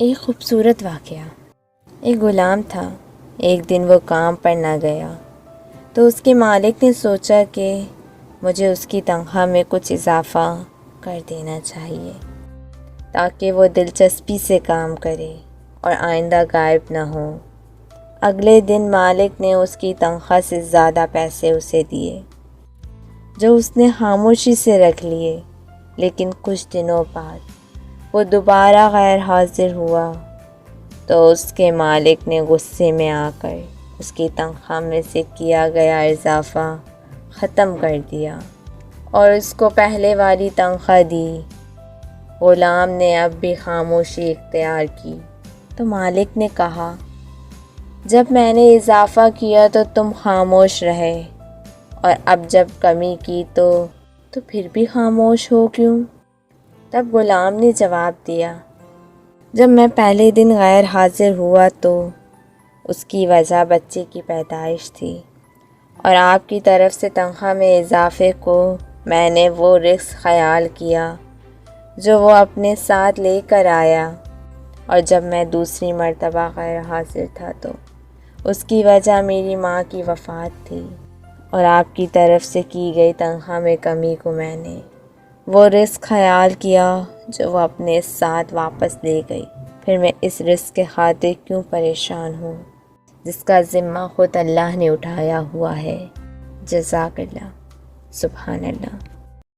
ایک خوبصورت واقعہ۔ ایک غلام تھا۔ ایک دن وہ کام پر نہ گیا تو اس کے مالک نے سوچا کہ مجھے اس کی تنخواہ میں کچھ اضافہ کر دینا چاہیے تاکہ وہ دلچسپی سے کام کرے اور آئندہ غائب نہ ہو۔ اگلے دن مالک نے اس کی تنخواہ سے زیادہ پیسے اسے دیے، جو اس نے خاموشی سے رکھ لیے۔ لیکن کچھ دنوں بعد وہ دوبارہ غیر حاضر ہوا تو اس کے مالک نے غصے میں آ کر اس کی تنخواہ میں سے کیا گیا اضافہ ختم کر دیا اور اس کو پہلے والی تنخواہ دی۔ غلام نے اب بھی خاموشی اختیار کی تو مالک نے کہا، جب میں نے اضافہ کیا تو تم خاموش رہے، اور اب جب کمی کی تو پھر بھی خاموش ہو کیوں؟ تب غلام نے جواب دیا، جب میں پہلے دن غیر حاضر ہوا تو اس کی وجہ بچے کی پیدائش تھی، اور آپ کی طرف سے تنخواہ میں اضافے کو میں نے وہ رزق خیال کیا جو وہ اپنے ساتھ لے کر آیا، اور جب میں دوسری مرتبہ غیر حاضر تھا تو اس کی وجہ میری ماں کی وفات تھی، اور آپ کی طرف سے کی گئی تنخواہ میں کمی کو میں نے وہ رزق خیال کیا جو وہ اپنے ساتھ واپس لے گئی۔ پھر میں اس رزق کے خاطر کیوں پریشان ہوں جس کا ذمہ خود اللہ نے اٹھایا ہوا ہے۔ جزاک اللہ۔ سبحان اللہ۔